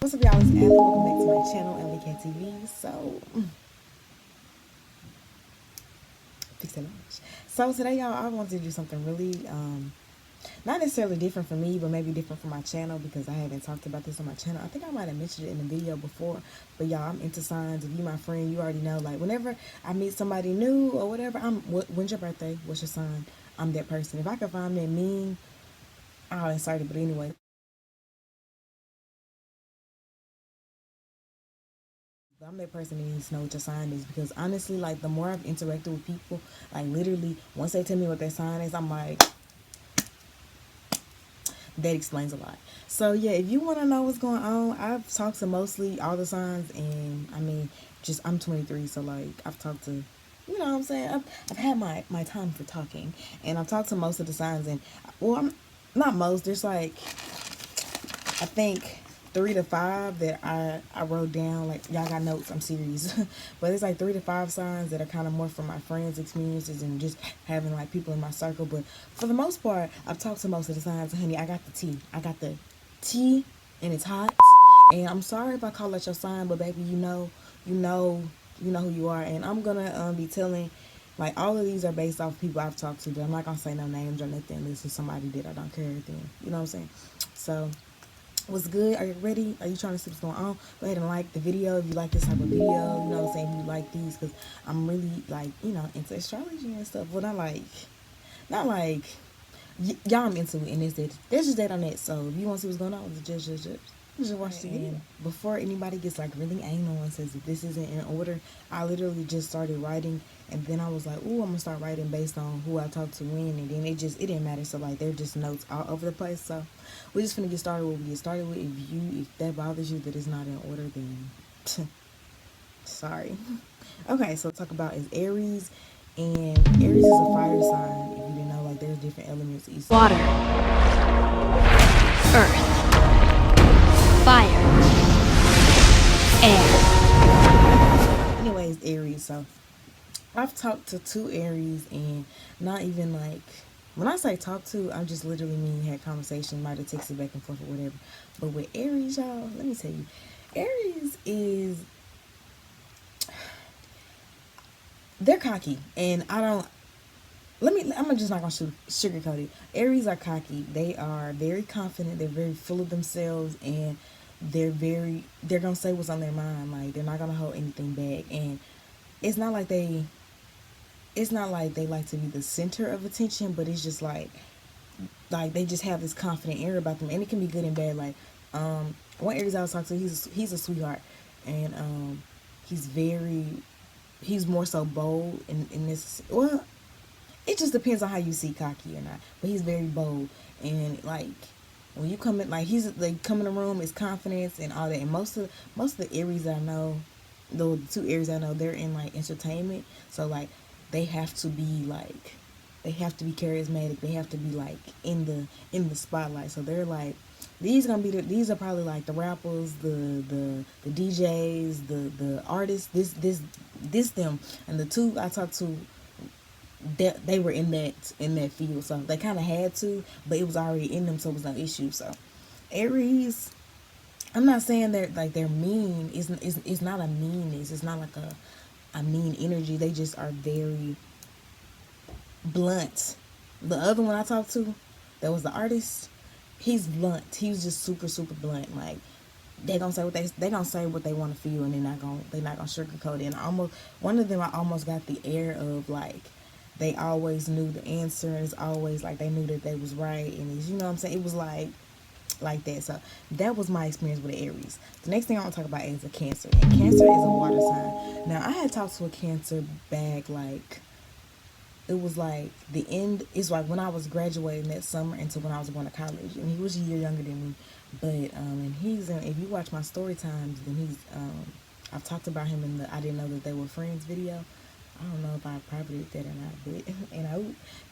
What's up, y'all? It's Allie. Welcome back to my channel, Allykatt TV. Fix that lunch. So today, y'all, I wanted to do something really, not necessarily different for me, but maybe different for my channel because I haven't talked about this on my channel. I think I might have mentioned it in a video before, but y'all, I'm into signs. If you my friend, you already know. Like whenever I meet somebody new or whatever, when's your birthday? What's your sign? I'm that person. If I can find that meme, I'll insert it. But anyway. I'm that person that needs to know what your sign is because honestly, like the more I've interacted with people, like literally, once they tell me what their sign is, I'm like, that explains a lot. So yeah, if you want to know what's going on, I've talked to mostly all the signs, and I mean, just I'm 23, so like I've talked to, you know what I'm saying? I've had my time for talking, and I've talked to most of the signs, and well, I'm not most. There's like I think 3 to 5 that I wrote down. Like y'all got notes, I'm serious. But it's like 3 to 5 signs that are kind of more from my friends' experiences and just having like people in my circle. But for the most part, I've talked to most of the signs. Honey, I got the tea. I got the tea, and it's hot. And I'm sorry if I call it your sign, but baby, you know who you are. And I'm gonna be telling. Like all of these are based off people I've talked to, but I'm not gonna say no names or nothing unless it's somebody that I don't care anything. You know what I'm saying? So what's good? Are you ready? Are you trying to see what's going on? Go ahead and like the video if you like this type of video. You know what I'm saying? If you like these, because I'm really like, into astrology and stuff. Well, not like y'all. I'm into it, and there's just that on that. So if you want to see what's going on, just watch the video. Before anybody gets like really anal and says if this isn't in order, I literally just started writing, and then I was like, ooh, I'm gonna start writing based on who I talked to when, and then it didn't matter. So like they're just notes all over the place. So we're just gonna get started with what we get started with. If that bothers you that it's not in order, then sorry. Okay, so talk about is Aries, and Aries is a fire sign. If you didn't know, like there's different elements. Water, earth, fire, air. Anyways, Aries. So I've talked to 2 Aries, and not even like when I say talk to, I just literally mean had conversation, might have texted back and forth or whatever. But with Aries, y'all, let me tell you, Aries is they're cocky, and I don't. I'm just not gonna sugarcoat it. Aries are cocky. They are very confident. They're very full of themselves, and they're gonna say what's on their mind. Like they're not gonna hold anything back, and it's not like they it's not like they like to be the center of attention, but it's just like they just have this confident air about them, and it can be good and bad. Like one Aries I was talking to, he's a sweetheart, and he's more so bold in this. Well, it just depends on how you see cocky or not, but he's very bold, and like when you come in, like he's like come in the room, it's confidence and all that. And most of the Aries I know, the 2 Aries I know, they're in like entertainment, so like they have to be like they have to be charismatic. They have to be like in the spotlight. So they're like these are probably like the rappers, the DJs, the artists. This them, and the 2 I talked to, that they were in that field, so they kind of had to, but it was already in them, so it was no issue. So Aries, I'm not saying they're mean. It's not a meanness. It's not like a mean energy. They just are very blunt. The other one I talked to, that was the artist, he's blunt. He was just super blunt. Like they gonna say they gonna say what they want to feel, and they're not gonna sugarcoat it. And almost one of them, I almost got the air of like they always knew the answer. It's always like they knew that they was right, and it's, you know what I'm saying. It was like that. So that was my experience with the Aries. The next thing I want to talk about is a Cancer, and Cancer is a water sign. Now I had talked to a Cancer back like it was like the end. It's like when I was graduating that summer into when I was going to college, and he was a year younger than me. But and he's in, if you watch my story times, then he's I've talked about him in the I didn't know that they were friends video. I don't know if I probably did that or not, but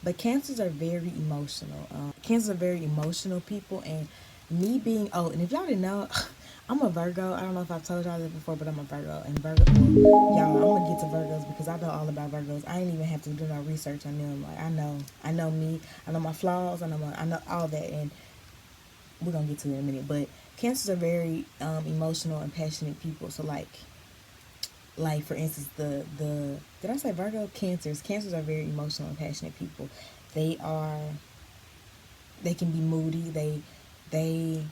but Cancers are very emotional. Cancers are very emotional people, and me being and if y'all didn't know, I'm a Virgo. I don't know if I've told y'all this before, but I'm a Virgo, and y'all, I'm gonna get to Virgos because I know all about Virgos. I ain't even have to do no research on them. Like I know me, I know my flaws, I know all that, and we're gonna get to it in a minute. But Cancers are very emotional and passionate people. So like for instance, the did I say Virgo? Cancers are very emotional and passionate people. They are, they can be moody. They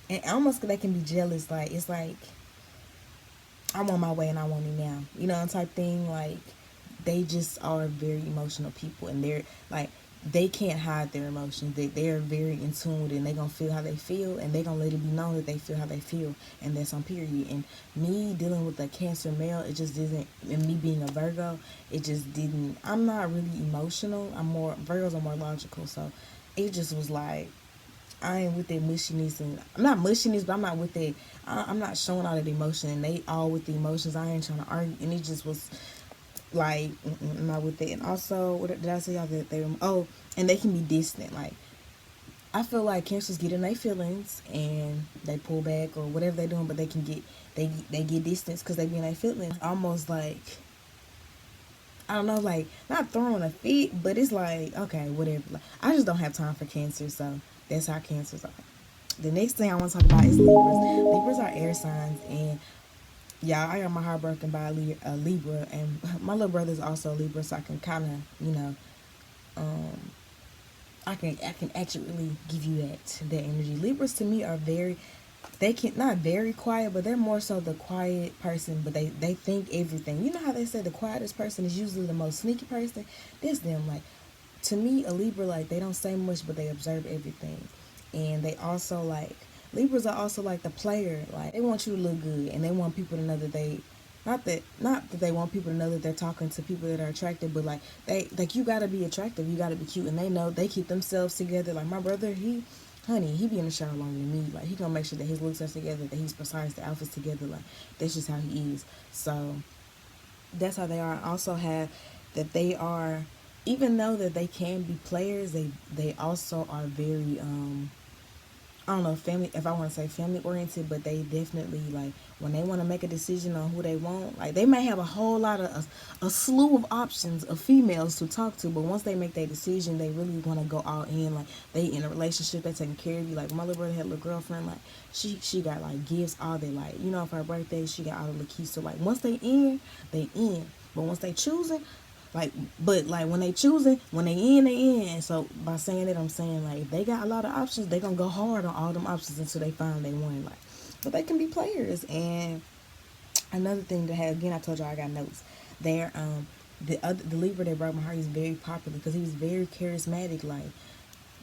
and almost they can be jealous. Like it's like I want my way and I want it now. You know, type thing. Like they just are very emotional people, and they're like they can't hide their emotions. They're very in tune with it, and they're gonna feel how they feel, and they're gonna let it be known that they feel how they feel, and that's on period. And me dealing with a Cancer male, it just didn't. And me being a Virgo, it just didn't. I'm not really emotional. I'm more Virgos are more logical, so it just was like I ain't with that mushiness, and I'm not mushiness, but I'm not with that. I'm not showing all that emotion, and they all with the emotions. I ain't trying to argue, and it just was like I'm not with it. And also, what did I say? Y'all that they and they can be distant. Like I feel like Cancers get in their feelings and they pull back or whatever they're doing, but they can get they get distance because they be in their feelings. Almost like I don't know, like not throwing a fit, but it's like okay, whatever. Like, I just don't have time for Cancer, so that's how Cancers are. The next thing I want to talk about is Libras. Libras are air signs, and yeah, I got my heart broken by a Libra, and my little brother's also a Libra, so I can kind of, um, I can actually give you that energy. Libras to me are very, they can not very quiet, but they're more so the quiet person, but they think everything. You know how they say the quietest person is usually the most sneaky person? That's them. Like to me, a Libra, like they don't say much, but they observe everything, and they also like Libras are also like the player. Like they want you to look good, and they want people to know that they, not that they want people to know that they're talking to people that are attractive, but like they like you gotta be attractive, you gotta be cute, and they know they keep themselves together. Like my brother, he be in the shower longer than me. Like he gonna make sure that his looks are together, that he's precise, the outfits together. Like that's just how he is. So that's how they are. I also have that they are, even though that they can be players, they also are very I don't know family, if I want to say family oriented, but they definitely like when they want to make a decision on who they want, like they may have a whole lot of a slew of options of females to talk to, but once they make their decision, they really want to go all in. Like they in a relationship, they taking care of you. Like my little brother had a little girlfriend, like she got like gifts all day, like for her birthday she got all the little keys. So like once they in, they in, but once they choosing, like, but like when they choosing, when they in. So by saying that, I'm saying like if they got a lot of options, they gonna go hard on all them options until they find they one. Like, but they can be players. And another thing to have, again, I told y'all I got notes. They're the Libra that broke my heart is very popular because he was very charismatic. Like,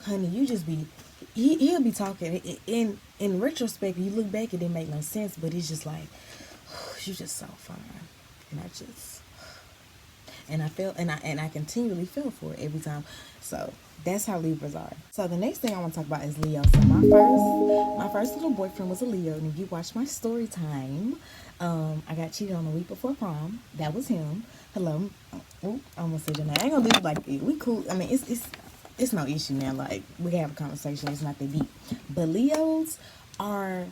honey, you just be he'll be talking in retrospect. You look back, it didn't make no sense, but it's just like you just so fine, and I just. And I felt and I continually feel for it every time. So that's how Libras are. So the next thing I want to talk about is Leo. So my first little boyfriend was a Leo, and if you watch my story time, I got cheated on the week before prom. That was him. Hello. Oh, I almost said your name. I ain't gonna leave like we cool. I mean it's no issue now. Like we can have a conversation. It's not that deep. But Leos are,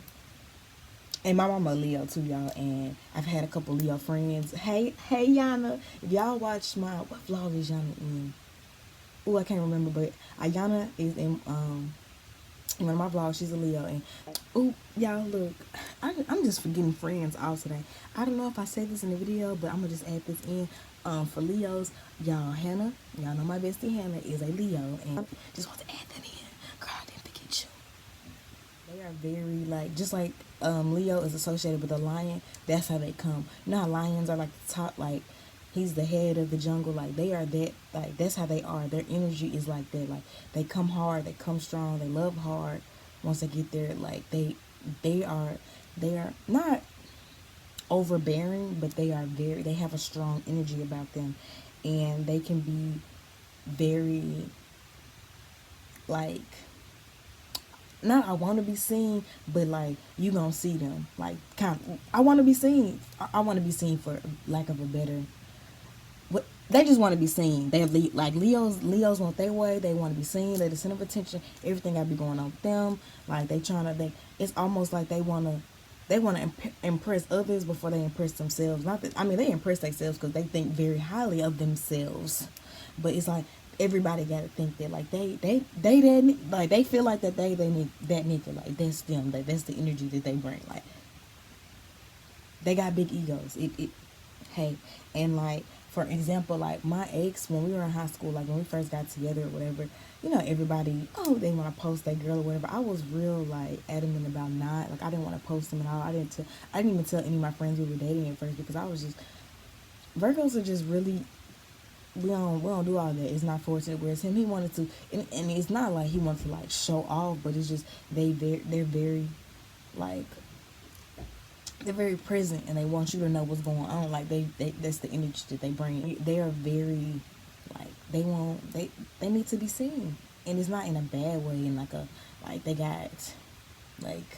and my mama a Leo too, y'all, and I've had a couple Leo friends. Hey Yana, if y'all watch what vlog is Yana in? Oh, I can't remember, but Ayana is in one of my vlogs. She's a Leo, and oh, y'all look, I'm just forgetting friends all today. I don't know if I said this in the video, but I'm gonna just add this in. For Leos, y'all, Hannah, y'all know my bestie Hannah is a Leo, and just want to add that in. Girl, I didn't forget you. They are very like just like Leo is associated with a lion. That's how they come. You know how lions are like the top, like he's the head of the jungle. Like they are that. Like that's how they are. Their energy is like that. Like they come hard. They come strong. They love hard. Once they get there, like they are not overbearing, but they are very. They have a strong energy about them, and they can be very like not I want to be seen, but like you gonna see them. Like kind of, I want to be seen. I want to be seen for lack of a better. What they just want to be seen. They like Leos want their way. They want to be seen. They the center of attention. Everything got to be going on with them. Like they trying to. It's almost like they want to impress others before they impress themselves. Not that I mean they impress themselves because they think very highly of themselves, but it's like everybody gotta think that like they that like they feel like that they need that nigga, like that's them, like that's the energy that they bring. Like they got big egos. It hey, and like for example, like my ex, when we were in high school, like when we first got together or whatever, you know, everybody, oh, they want to post that girl or whatever. I was real like adamant about not, like I didn't want to post him at all. I didn't even tell any of my friends we were dating at first, because I was just, Virgos are just really, we don't do all that. It's not fortunate. Whereas him, he wanted to, and it's not like he wanted to like show off, but it's just they're very like, they're very present, and they want you to know what's going on. Like they that's the energy that they bring. They are very like, they need to be seen, and it's not in a bad way. In like a, like they got like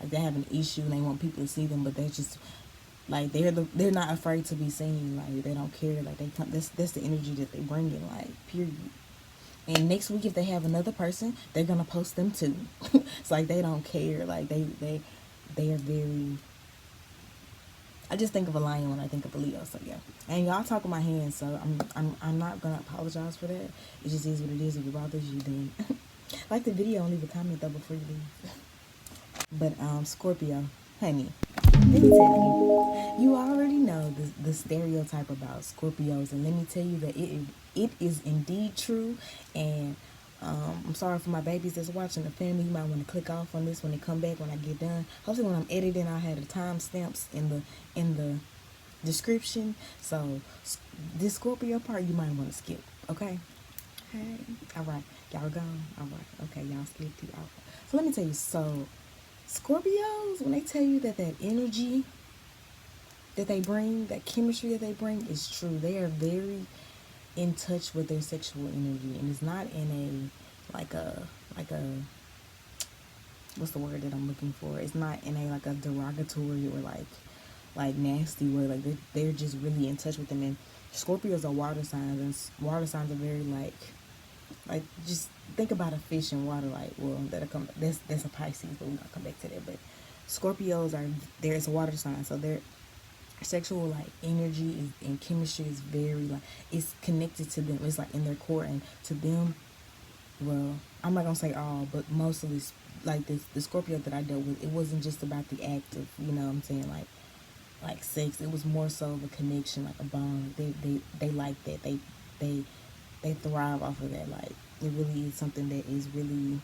like they have an issue and they want people to see them, but they're just like they're not afraid to be seen. Like they don't care. Like they come. That's the energy that they bring in. Like period. And next week, if they have another person, they're gonna post them too. It's like they don't care. Like they are very. I just think of a lion when I think of a Leo. So yeah, and y'all talk with my hands, so I'm not gonna apologize for that. It just is what it is. If it bothers you, then like the video and leave a comment though before you leave. But Scorpio, honey, let me tell you, you already know the stereotype about Scorpios, and let me tell you that it is indeed true. And I'm sorry for my babies that's watching the family. You might want to click off on this when they come back when I get done. Hopefully, when I'm editing, I'll have the timestamps in the description. So this Scorpio part you might want to skip. Okay. Hey. All right. Y'all gone. All right. Okay. Y'all skipped it. All right. So let me tell you. So Scorpios, when they tell you that that energy that they bring, that chemistry that they bring is true. They are very in touch with their sexual energy, and it's not in a like a what's the word that I'm looking for? It's not in a like a derogatory or like nasty word. Like they're just really in touch with them. And Scorpios are water signs, and water signs are very like just think about a fish in water. Like, well, that's a Pisces, but we're gonna come back to that. But Scorpios are, there's a water sign, so their sexual like energy and chemistry is very like, it's connected to them. It's like in their core, and to them, well, I'm not gonna say all, but mostly like the Scorpio that I dealt with, it wasn't just about the act of, you know what I'm saying, like sex. It was more so of a connection, like a bond. They like that. They thrive off of that. Like it really is something that is really,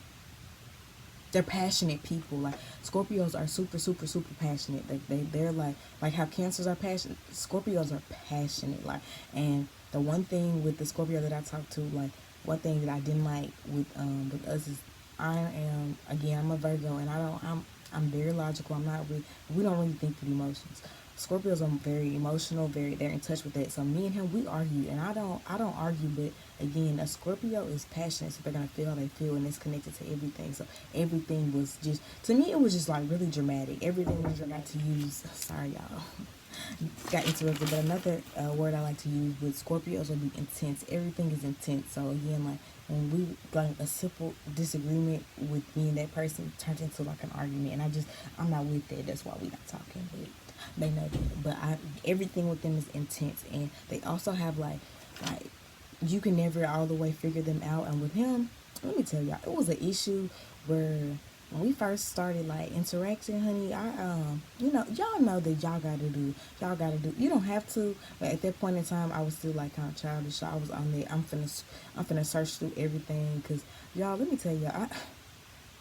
they're passionate people. Like Scorpios are super passionate. They're like how Cancers are passionate. Scorpios are passionate. Like, and the one thing with the Scorpio that I talked to, like one thing that I didn't like with us is, I'm a Virgo, and I'm very logical. We don't really think with emotions. Scorpios are very emotional, they're in touch with that. So me and him, we argue, and I don't argue, but again, a Scorpio is passionate, so they're gonna feel how they feel, and it's connected to everything. So everything was just, to me, it was just like really dramatic. Everything was dramatic to use. Sorry, y'all. Got interrupted, but another word I like to use with Scorpios would be intense. Everything is intense. So again, like when we, like a simple disagreement with me and that person turns into like an argument, and I'm not with that. That's why we not talking. But they know that. But everything with them is intense, and they also have like you can never all the way figure them out. And with him, let me tell y'all, it was an issue where when we first started like interacting, honey, you know, y'all know that y'all gotta do, you don't have to, but at that point in time, I was still like kind of childish. So I was on there, I'm finna search through everything, because y'all, let me tell y'all,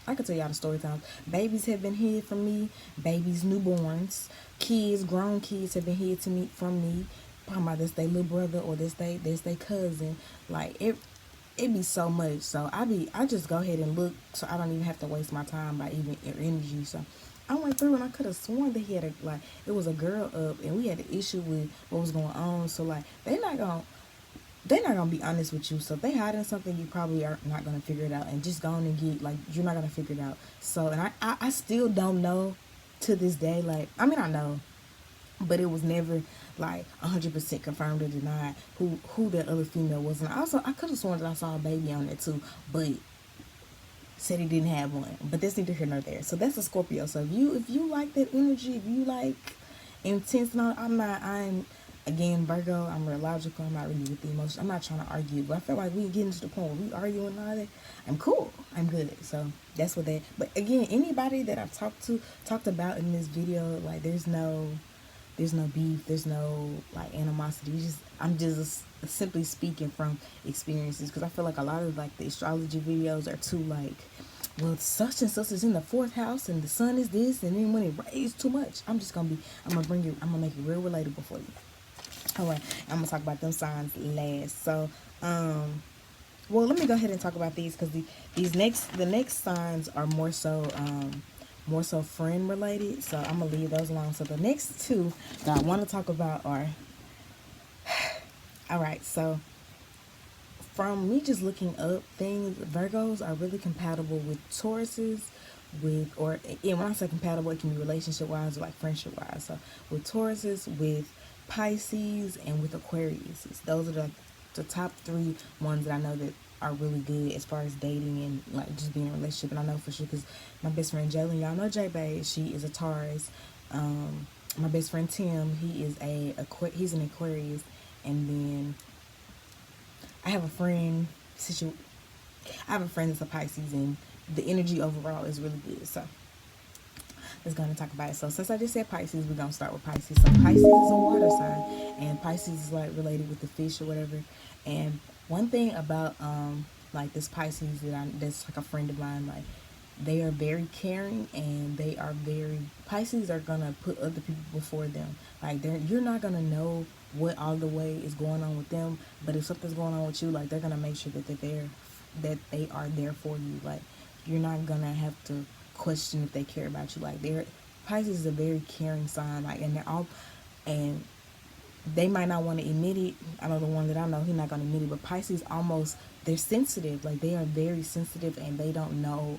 I could tell y'all the story times. Babies have been hid from me. Babies, newborns, kids, grown kids have been hid from me. Talking about this they little brother, or this they cousin. Like it be so much. So I just go ahead and look, so I don't even have to waste my time by even energy. So I went through, and I could have sworn that he had it was a girl up, and we had an issue with what was going on. So like they're not gonna be honest with you. So if they hiding something, you probably are not gonna figure it out, and just go on and get, like, you're not gonna figure it out. So, and I still don't know to this day. Like, I mean, I know, but it was never like 100% confirmed or denied who that other female was. And also, I could have sworn that I saw a baby on there too, but said he didn't have one. But that's neither here nor there. So that's a Scorpio. So if you like that energy, if you like intense, no, I'm not. Again, Virgo, I'm real logical. I'm not really with the emotions. I'm not trying to argue, but I feel like we getting to the point where we arguing and all that. I'm cool. I'm good. So that's what that. But again, anybody that I've talked about in this video, like there's no beef, there's no like animosity. I'm just simply speaking from experiences, because I feel like a lot of like the astrology videos are too like, well, such and such is in the fourth house and the sun is this, and then when it rains too much, I'm gonna bring it, I'm gonna make it real relatable for you. All right, I'm gonna talk about them signs last. So, well, let me go ahead and talk about these, because the next signs are more so friend related. So I'm gonna leave those alone. So the next two that I want to talk about are, all right. So from me just looking up things, Virgos are really compatible with Tauruses, and when I say compatible, it can be relationship wise or like friendship wise. So with Tauruses, with Pisces, and with Aquarius. Those are the top three ones that I know that are really good as far as dating and like just being in a relationship. And I know for sure because my best friend Jalen, y'all know J Bay, she is a Taurus. My best friend Tim, he's an Aquarius, and then I have a friend I have a friend that's a Pisces, and the energy overall is really good. So let's go and talk about it. So since I just said Pisces, we're gonna start with Pisces. So Pisces is a water sign, and Pisces is like related with the fish or whatever. And one thing about like this Pisces that's like a friend of mine, like they are very caring, and they are very Pisces are gonna put other people before them. Like you're not gonna know what all the way is going on with them, but if something's going on with you, like they're gonna make sure that that they are there for you. Like you're not gonna have to question if they care about you. Like Pisces is a very caring sign, like, and they might not want to admit it. I know the one that I know, he's not gonna admit it, but Pisces they're sensitive. Like they are very sensitive, and they don't know,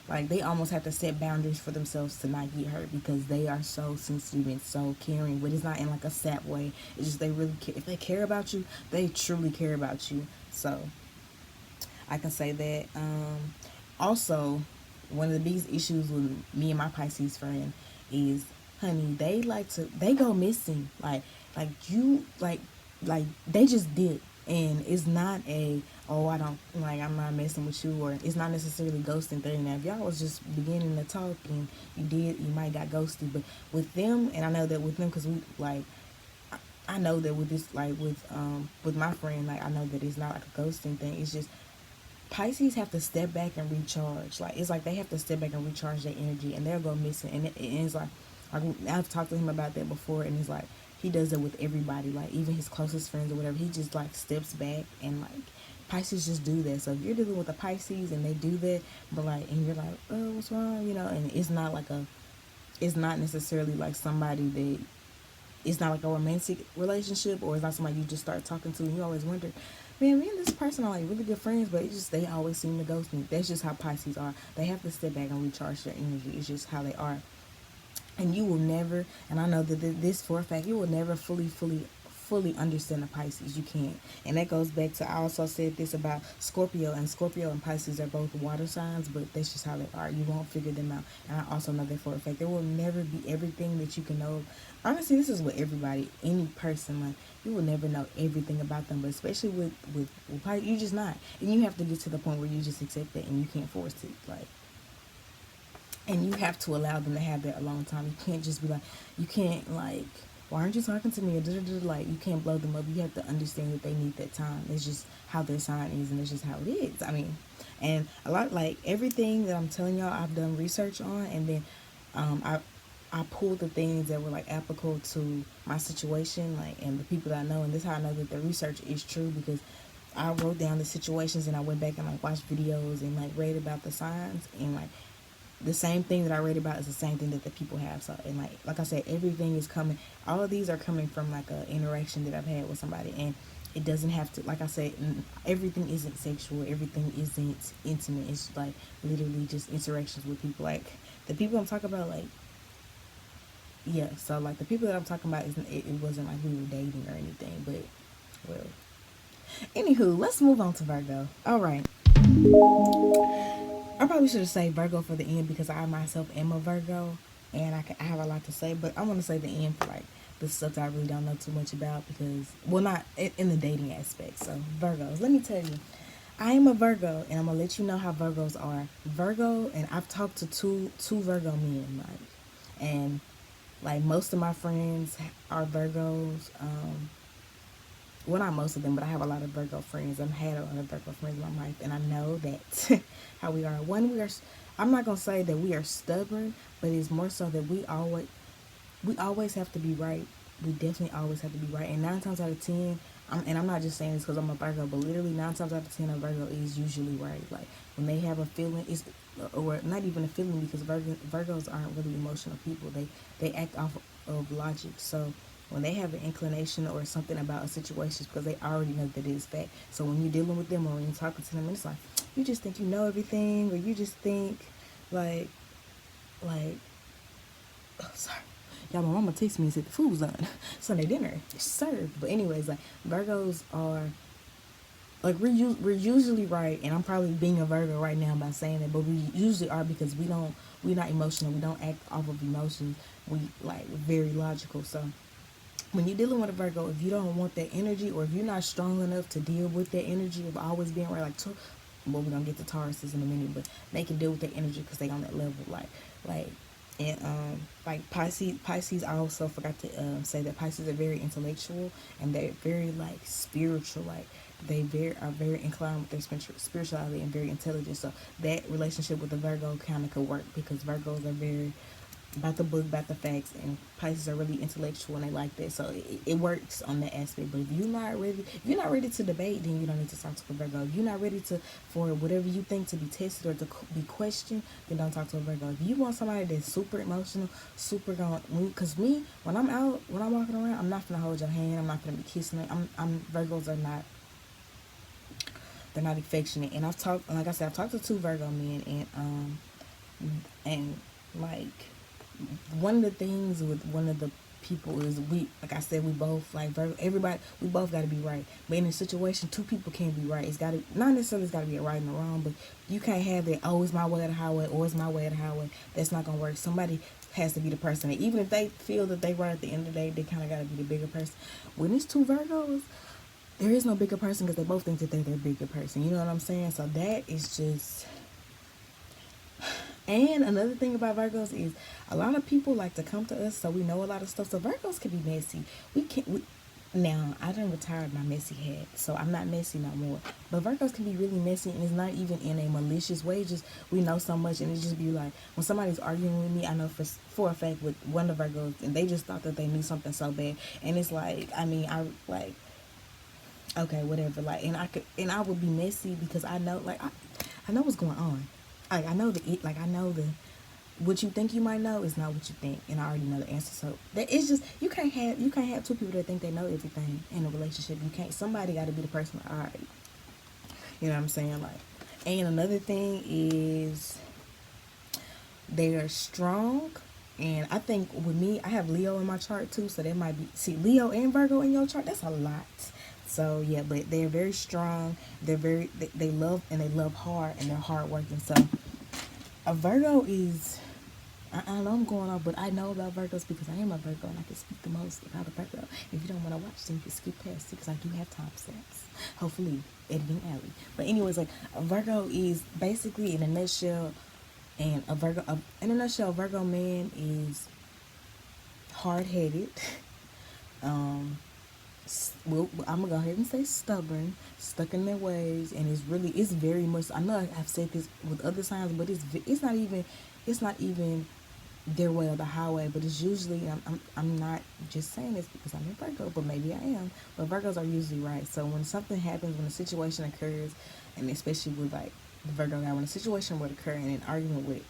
like they almost have to set boundaries for themselves to not get hurt, because they are so sensitive and so caring. But it's not in like a sap way. It's just they really care. If they care about you, they truly care about you. So I can say that. Also, one of the biggest issues with me and my Pisces friend is, honey, they go missing. Like you, like they just did. And it's not oh, I don't, like, I'm not messing with you, or it's not necessarily ghosting thing. Now, if y'all was just beginning to talk and you might got ghosted. But with them, and I know that with them, because we, like, I know that with this, like, with my friend, like, I know that it's not like a ghosting thing. It's just Pisces have to step back and recharge. Like, it's like they have to step back and recharge their energy, and they'll go missing. And it's like I've talked to him about that before, and it's like he does it with everybody, like even his closest friends or whatever. He just like steps back, and like Pisces just do that. So if you're dealing with a Pisces and they do that, but like, and you're like, oh, what's wrong, and it's not necessarily like somebody that, it's not like a romantic relationship, or it's not somebody you just start talking to and you always wonder, man, me and this person are like really good friends, but it's just they always seem to ghost me. That's just how Pisces are. They have to step back and recharge their energy. It's just how they are. And you will never, and I know that this for a fact, you will never fully understand a Pisces. You can't. And that goes back to, I also said this about Scorpio, and Scorpio and Pisces are both water signs, but that's just how they are. You won't figure them out. And I also know that for a fact. There will never be everything that you can know. Honestly, this is with everybody, any person. Like, you will never know everything about them, but especially with Pisces, you just not. And you have to get to the point where you just accept it, and you can't force it. Like, and you have to allow them to have that alone time. You can't just be like, you can't, like, why aren't you talking to me? Or like, you can't blow them up. You have to understand that they need that time. It's just how their sign is, and it's just how it is. I mean, and a lot, like, everything that I'm telling y'all, I've done research on, and then I pulled the things that were like applicable to my situation, like, and the people that I know. And this is how I know that the research is true, because I wrote down the situations, and I went back and like watched videos and like read about the signs, and like the same thing that I read about is the same thing that the people have. So, and like I said, everything is coming. All of these are coming from like a interaction that I've had with somebody, and it doesn't have to. Like I said, everything isn't sexual. Everything isn't intimate. It's like literally just interactions with people. Like the people I'm talking about, like, yeah. So like the people that I'm talking about, it wasn't like we were dating or anything. But well, anywho, let's move on to Virgo. All right. I probably should have said Virgo for the end, because I myself am a Virgo, and I have a lot to say, but I want to say the end for like the stuff that I really don't know too much about because, well, not in the dating aspect. So Virgos, let me tell you, I am a Virgo, and I'm gonna let you know how Virgos are. Virgo, and I've talked to two Virgo men, like, and like most of my friends are Virgos. Well, not most of them, but I have a lot of Virgo friends. I've had a lot of Virgo friends in my life, and I know that how we are. One, we are. I'm not gonna say that we are stubborn, but it's more so that we always have to be right. We definitely always have to be right. And 9 times out of 10, and I'm not just saying this because I'm a Virgo, but literally 9 times out of 10, a Virgo is usually right. Like when they have a feeling, it's or not even a feeling because Virgos aren't really emotional people. They act off of logic. So when they have an inclination or something about a situation, because they already know that it is fact. So when you're dealing with them or when you're talking to them, it's like you just think you know everything, or you just think like like oh, sorry. Y'all, my mama texted me and said the food's done. Sunday dinner is served. But anyways, like Virgos are like we're usually right, and I'm probably being a Virgo right now by saying that, but we usually are because we're not emotional. We don't act off of emotions. We like very logical. So when you're dealing with a Virgo, if you don't want that energy, or if you're not strong enough to deal with that energy of always being right, like well, we're gonna get to Tauruses in a minute, but they can deal with that energy because they on that level, like and like Pisces. I also forgot to say that Pisces are very intellectual, and they're very like spiritual. Like are very inclined with their spirituality and very intelligent. So that relationship with the Virgo kind of could work because Virgos are very about the book, about the facts, and Pisces are really intellectual and they like that. So it works on that aspect. But if you're not ready to debate, then you don't need to talk to a Virgo. If you're not ready for whatever you think to be tested or to be questioned, then don't talk to a Virgo. If you want somebody that's super emotional, super going, because me, when I'm walking around, I'm not gonna hold your hand. I'm not gonna be kissing it. Virgos are not. They're not affectionate. And like I said, I've talked to two Virgo men, and like one of the things with one of the people is like I said, we both like everybody, we both got to be right. But in a situation, two people can't be right. It's got to, not necessarily it's got to be a right and a wrong, but you can't have that, oh, it's my way or the highway, or it's my way or the highway. That's not going to work. Somebody has to be the person that, even if they feel that they right at the end of the day, they kind of got to be the bigger person. When it's two Virgos, there is no bigger person because they both think that they're their bigger person. You know what I'm saying? So that is just. And another thing about Virgos is a lot of people like to come to us, so we know a lot of stuff. So Virgos can be messy. Now I done retired my messy hat, so I'm not messy no more. But Virgos can be really messy, and it's not even in a malicious way. Just we know so much, and it just be like when somebody's arguing with me, I know for a fact with one of the Virgos, and they just thought that they knew something so bad, and it's like I like. Okay, whatever. Like, and I would be messy because I know, like, I know what's going on. Like, I know I know what you think you might know is not what you think, and I already know the answer. So that it's just you can't have two people that think they know everything in a relationship. You can't. Somebody got to be the person. All right, you know what I'm saying? Like, and another thing is they are strong. And I think with me, I have Leo in my chart too, so that might be Leo and Virgo in your chart. That's a lot. So yeah, but they're very strong. They love hard, and they're hard working. So a Virgo is, I know I'm going off, but I know about Virgos because I am a Virgo and I can speak the most about a Virgo. If you don't want to watch them, you can skip past it because I do have timestamps. Hopefully, editing Allie. But anyways, like a Virgo is basically in a nutshell, and in a nutshell, a Virgo man is hard headed. Well, I'm gonna go ahead and say stubborn, stuck in their ways, and it's very much. I know I've said this with other signs, but it's not even their way or the highway. But it's usually I'm not just saying this because I'm a Virgo, but maybe I am. But Virgos are usually right. So when something happens, when a situation occurs, and especially with like the Virgo guy, when a situation would occur and an argument would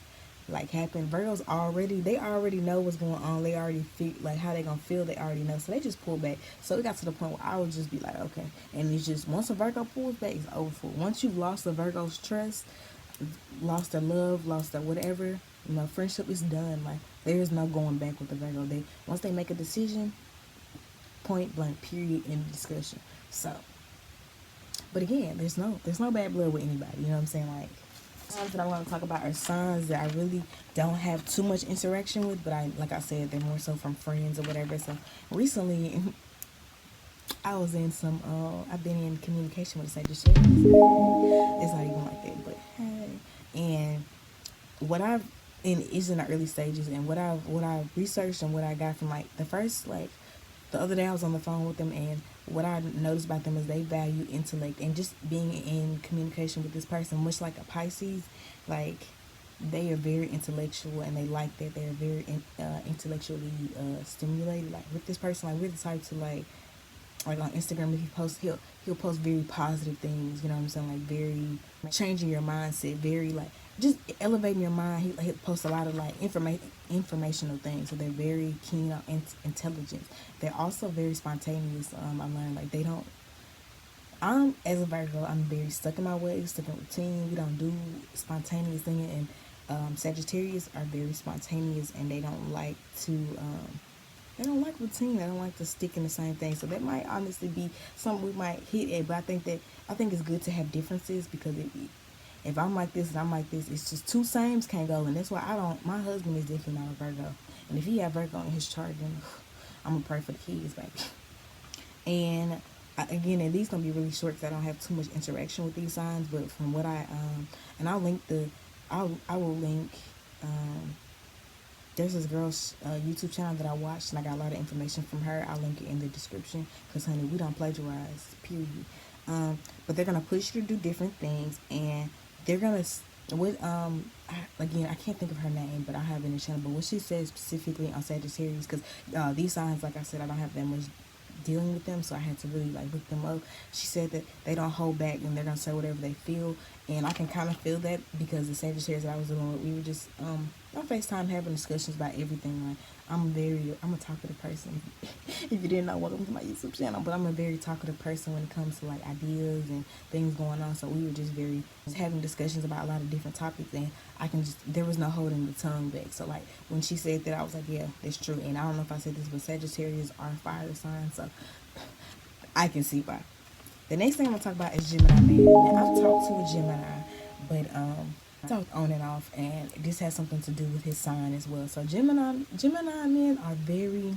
like happen, Virgos already know what's going on. They already feel like how they gonna feel. They already know, so they just pull back. So it got to the point where I would just be like, okay. And it's just once a Virgo pulls back, it's over for. Once you've lost a Virgo's trust, lost their love, lost their whatever, friendship is done. Like there is no going back with the Virgo. Once they make a decision, point blank, period, end of discussion. So, but again, there's no bad blood with anybody. You know what I'm saying? Like, signs that I want to talk about are signs that I really don't have too much interaction with, but like I said, they're more so from friends or whatever. So recently, I was in some. I've been in communication with a Sagittarius. It's not even like that, but hey. And what I've and it's in the early stages, and what I researched and what I got from like the first like the other day I was on the phone with them, and what I noticed about them is they value intellect and just being in communication with this person, much like a Pisces. Like they are very intellectual, and they like that they're very intellectually stimulated. Like with this person, like we're the type to like on Instagram, if he posts, he'll post very positive things. You know what I'm saying? Like very changing your mindset, very like just elevating your mind. He'll post a lot of like informational things. So they're very keen on intelligence. They're also very spontaneous. I learned like they don't. I'm as a Virgo, I'm very stuck in my ways, stuck in routine. We don't do spontaneous things, and Sagittarius are very spontaneous, and they don't like to. They don't like routine. They don't like to stick in the same thing. So that might honestly be something we might hit at. But I think it's good to have differences, because if I'm like this and I'm like this, it's just two sames can't go. And that's why I don't. My husband is definitely not a Virgo, and if he have Virgo in his chart, then I'm gonna pray for the kids, baby. And again, and these gonna be really short because I don't have too much interaction with these signs. But from what and I'll link I will link. There's this girl's YouTube channel that I watched, and I got a lot of information from her. I'll link it in the description, because honey, we don't plagiarize, period. But they're gonna push you to do different things, and they're gonna again, I can't think of her name, but I have it in the channel. But what she says specifically on Sagittarius, because these signs, like I said, I don't have that much dealing with them, so I had to really like look them up. She said that they don't hold back, and they're gonna say whatever they feel, and I can kind of feel that, because the Sagittarius that I was dealing with, we were just on FaceTime having discussions about everything. Like I'm a talkative person. If you didn't know, welcome to my YouTube channel. But I'm a very talkative person when it comes to like ideas and things going on. So we were just having discussions about a lot of different topics, and there was no holding the tongue back. So like when she said that, I was like, yeah, that's true. And I don't know if I said this, but Sagittarius are fire signs, so I can see why. The next thing I'm gonna talk about is Gemini man. Now, I've talked to a Gemini, but I talked on and off, and this has something to do with his sign as well. So Gemini men are very,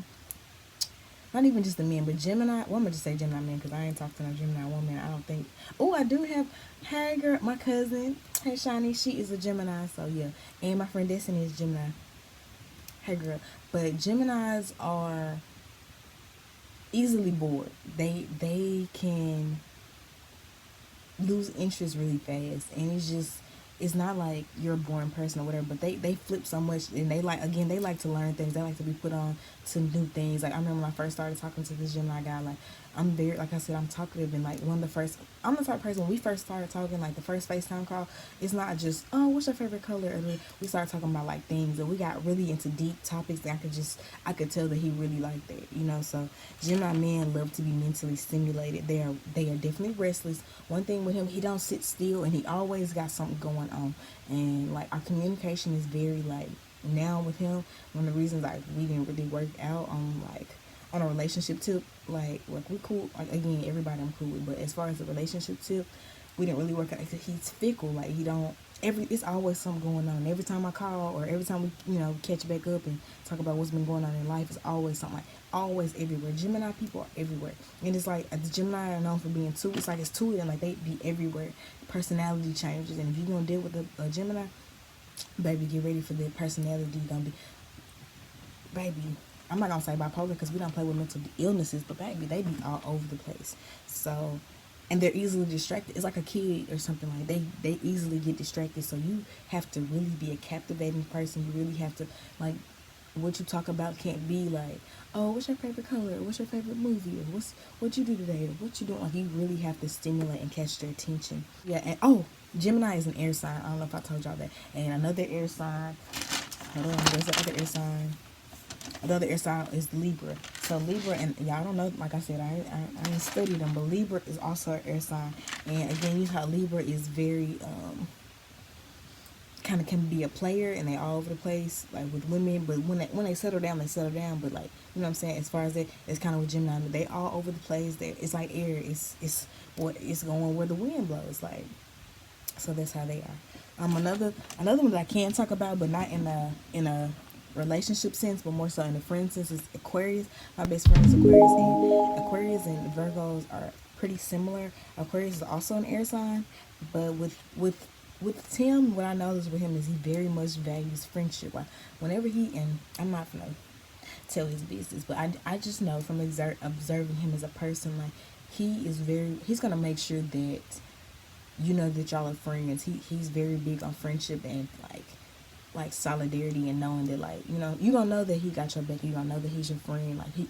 not even just the men, but Gemini. Well, I'm gonna just say Gemini men, because I ain't talked to no Gemini woman. I don't think. Oh, I do have. Hey girl, my cousin. Hey Shani, she is a Gemini. So yeah, and my friend Destiny is Gemini. Hey girl, but Geminis are easily bored. They can lose interest really fast, and it's not like you're a boring person or whatever, but they flip so much, and they like to learn things. They like to be put on to new things. Like I remember when I first started talking to this Gemini guy, like I'm very, like I said, I'm talkative, and like I'm the type of person, when we first started talking, like the first FaceTime call, it's not just, oh, what's your favorite color? And then we started talking about like things, and we got really into deep topics that I could tell that he really liked that, you know. So Gemini men love to be mentally stimulated. They are definitely restless. One thing with him, he don't sit still, and he always got something going on. And like our communication is very like, now with him, one of the reasons like we didn't really work out on a relationship tip, like we cool, like again, everybody I'm cool with, but as far as the relationship tip, we didn't really work out because he's fickle. Like he don't it's always something going on. Every time I call, or every time we catch back up and talk about what's been going on in life, it's always something, like always everywhere. Gemini people are everywhere, and it's like the Gemini are known for being too. It's like it's two of them, like they be everywhere. Personality changes, and if you're gonna deal with a Gemini, baby, get ready for the personality. Gonna be, baby, I'm not gonna say bipolar because we don't play with mental illnesses, but baby, they be all over the place. So, and they're easily distracted. It's like a kid or something, like they easily get distracted. So you have to really be a captivating person. You really have to, like, what you talk about can't be like, oh, what's your favorite color? What's your favorite movie? Or what you do today? Or what you doing? Like, you really have to stimulate and catch their attention. Yeah, and oh, Gemini is an air sign. I don't know if I told y'all that. And another air sign. Hold on, there's the other air sign. The other air sign is Libra. So Libra, and y'all don't know, like I said, I ain't studied them, but Libra is also an air sign. And again, you know how Libra is very kind of can be a player, and they all over the place, like with women. But when they settle down, they settle down. But like, you know what I'm saying, as far as that, it's kind of with Gemini, they all over the place. It's like air. It's going where the wind blows. Like, so that's how they are. Another one that I can talk about, but not in a relationship sense, but more so in a friend sense, is Aquarius. My best friend is Aquarius and Virgos are pretty similar. Aquarius is also an air sign, but with Tim, what I noticed with him is he very much values friendship. Like whenever and I'm not gonna tell his business, but I just know from observing him as a person, like he's gonna make sure that you know that y'all are friends. He's very big on friendship and like solidarity and knowing that like you gonna know that he got your back. You gonna know that he's your friend. Like he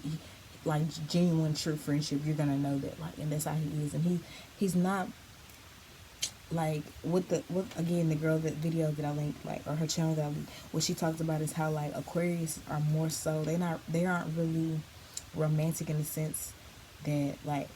like genuine true friendship. You're gonna know that like, and that's how he is. And he's not like with again the girl that video that I linked, like, or her channel that I linked, what she talks about is how like Aquarius are more so they aren't really romantic in the sense that like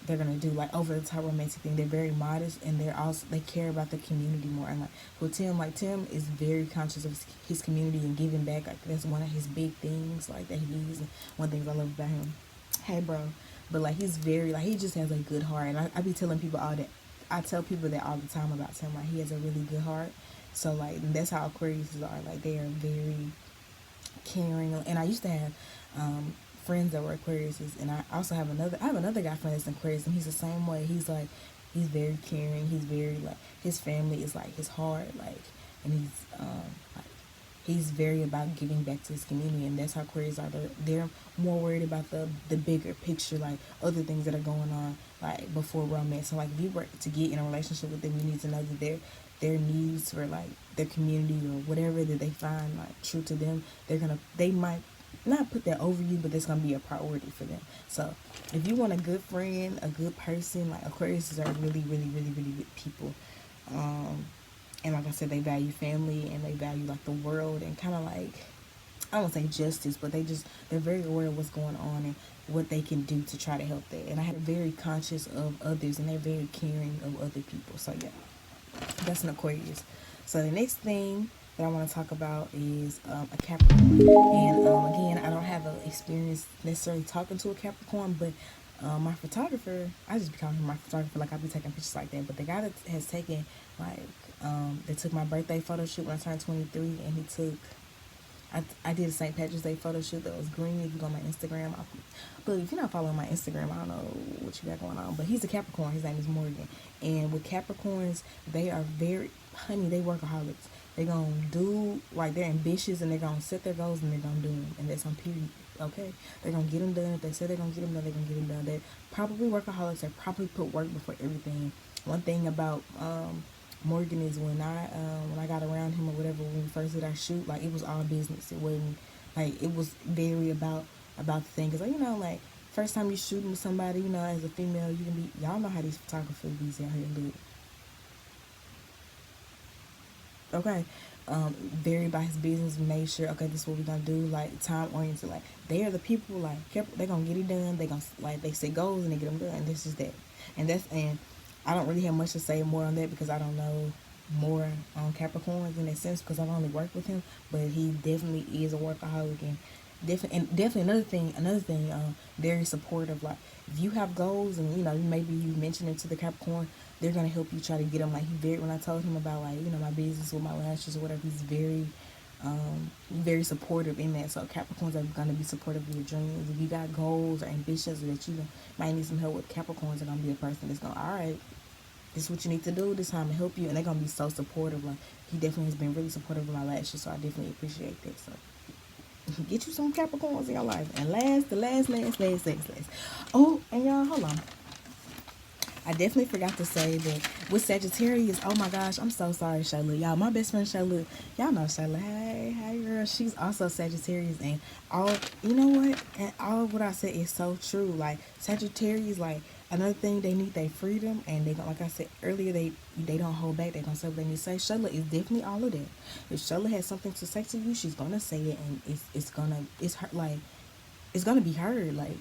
they're gonna do like over the top romantic thing. They're very modest and they care about the community more. And like with Tim, like Tim is very conscious of his community and giving back. Like that's one of his big things like that he needs. And one thing I love about him. Hey bro. But like he's very like he just has a good heart. And I be telling people all that. I tell people that all the time about Tim. Like he has a really good heart. So like that's how Aquarius are. Like they are very caring. And I used to have friends that were Aquariuses, and I also have another guy friend that's Aquarius, and he's the same way. He's very caring. He's very like his family is like his heart, like, and like he's very about giving back to his community, and that's how Aquarius are. They're more worried about the bigger picture, like other things that are going on, like before romance. So like if you were to get in a relationship with them, you need to know that their needs for like their community or whatever that they find like true to them, they might not put that over you, but that's gonna be a priority for them. So if you want a good friend, a good person, like Aquariuses are really, really, really, really good people. And like I said, they value family and they value like the world and kind of like I don't say justice, but they're very aware of what's going on and what they can do to try to help that. And I have very conscious of others and they're very caring of other people. So yeah, that's an Aquarius. So the next thing that I want to talk about is a Capricorn. And again, I don't have an experience necessarily talking to a Capricorn, but my photographer, I just be calling him my photographer, like I be taking pictures like that. But the guy that has taken like they took my birthday photo shoot when I turned 23, and he took. I did a St. Patrick's Day photo shoot that was green. If you go on my Instagram, but if you're not following my Instagram, I don't know what you got going on. But he's a Capricorn. His name is Morgan. And with Capricorns, they are very, honey, they workaholics. They're going to do, like, they're ambitious and they're going to set their goals and they're going to do them. And that's on period. Okay? They're going to get them done. If they say they're going to get them done, they're going to get them done. They're probably workaholics. They probably put work before everything. One thing about Morgan is when I got around him or whatever, when we first did our shoot, like, it was all business. It wasn't, like, it was very about the thing. Because, like, like, first time you shooting with somebody, as a female, you can be, y'all know how these photographers be out here look. Okay, very about his business, made sure, okay, this is what we're gonna do, like, time oriented, like, they are the people, like, they're gonna get it done, they gonna, like, they set goals and they get them done, and this is that, and I don't really have much to say more on that because I don't know more on Capricorns in that sense because I've only worked with him, but he definitely is a workaholic and definitely another thing, very supportive. Like if you have goals and maybe you mention it to the Capricorn, they're gonna help you try to get them. Like when I told him about like my business with my lashes or whatever, he's very supportive in that. So Capricorns are gonna be supportive of your dreams. If you got goals or ambitions that you might need some help with, Capricorns are gonna be a person that's gonna, all right, this is what you need to do this time to help you, and they're gonna be so supportive. Like he definitely has been really supportive of my lashes, so I definitely appreciate that. So get you some Capricorns in your life. And last. Oh, and y'all, hold on. I definitely forgot to say that with Sagittarius, oh my gosh, I'm so sorry, Shayla. Y'all, my best friend Shayla, y'all know Shayla. Hey girl, she's also Sagittarius, and all of what I said is so true. Like Sagittarius, like another thing, they need their freedom, and they don't, like I said earlier, they don't hold back. They don't say what they need to say. Shayla is definitely all of that. If Shayla has something to say to you, she's gonna say it, and it's gonna be heard. Like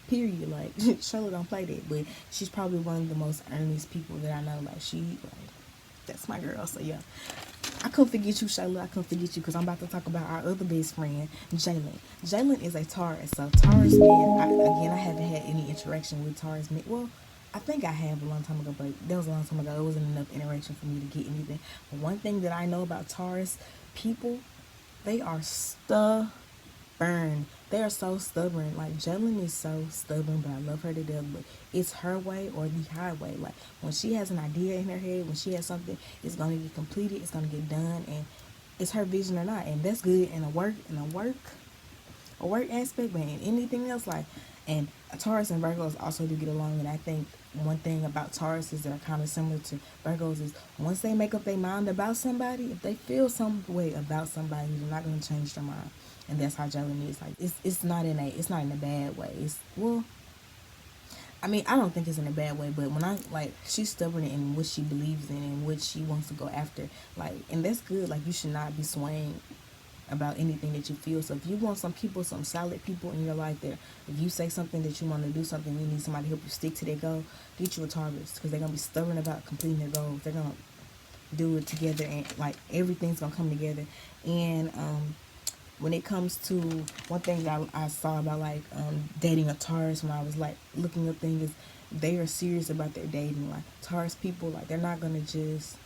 period. Like Shayla don't play that, but she's probably one of the most earnest people that I know. Like that's my girl. So yeah, I couldn't forget you, Shayla. I couldn't forget you because I'm about to talk about our other best friend, Jalen. Jalen is a Taurus. So Taurus men, I haven't had any interaction with Taurus men. Well, I think I have a long time ago, but that was a long time ago. It wasn't enough interaction for me to get anything. But one thing that I know about Taurus people, they are stubborn. They are so stubborn. Like Jalen is so stubborn, but I love her to death. But it's her way or the highway. Like when she has an idea in her head, when she has something, it's gonna get completed. It's gonna get done, and it's her vision or not. And that's good in a work aspect, but in anything else, like, and Taurus and Virgos also do get along. And I think one thing about Taurus is they're kind of similar to Virgos is once they make up their mind about somebody, if they feel some way about somebody, they're not going to change their mind. And that's how Jalen is. Like it's not in a bad way. It's, well, I mean, I don't think it's in a bad way, but when I, like, she's stubborn in what she believes in and what she wants to go after, like, and that's good. Like, you should not be swaying about anything that you feel. So if you want some people, some solid people in your life there, if you say something that you want to do something, you need somebody to help you stick to their goal, get you a Taurus, because they're going to be stubborn about completing their goals. They're going to do it together, and like everything's going to come together. And when it comes to one thing that I saw about like dating a Taurus when I was like looking up things, is they are serious about their dating. Like Taurus people, like they're not going to just,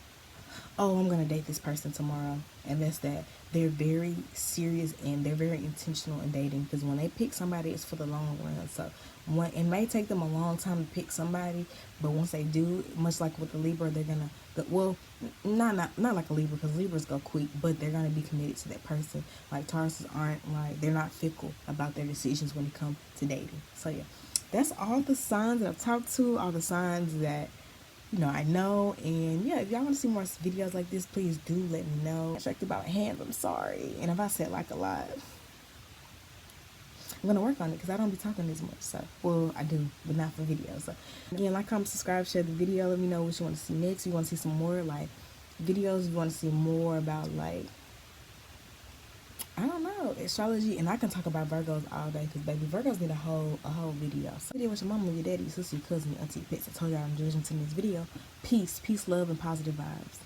oh, I'm going to date this person tomorrow, and that's that. They're very serious and they're very intentional in dating, because when they pick somebody, it's for the long run. So it may take them a long time to pick somebody, but once they do, much like with the Libra, they're gonna, well, not like a Libra, because Libras go quick, but they're gonna be committed to that person. Like Tauruses aren't, like, they're not fickle about their decisions when it comes to dating. So yeah, that's all the signs that I've talked to, all the signs that I know. And yeah, if y'all want to see more videos like this, please do let me know. I'm checked about hands, I'm sorry. And if I said like a lot, I'm gonna work on it, because I don't be talking as much. So, well, I do, but not for videos. So again, like, comment, subscribe, share the video. Let me know what you want to see next. If you want to see some more like videos, if you want to see more about, like, I don't know, astrology. And I can talk about Virgos all day, because baby, Virgos need a whole video. So video with your mama, your daddy, your sister, your cousin, your auntie, your pets. I told y'all I'm judging to this video. Peace, love, and positive vibes.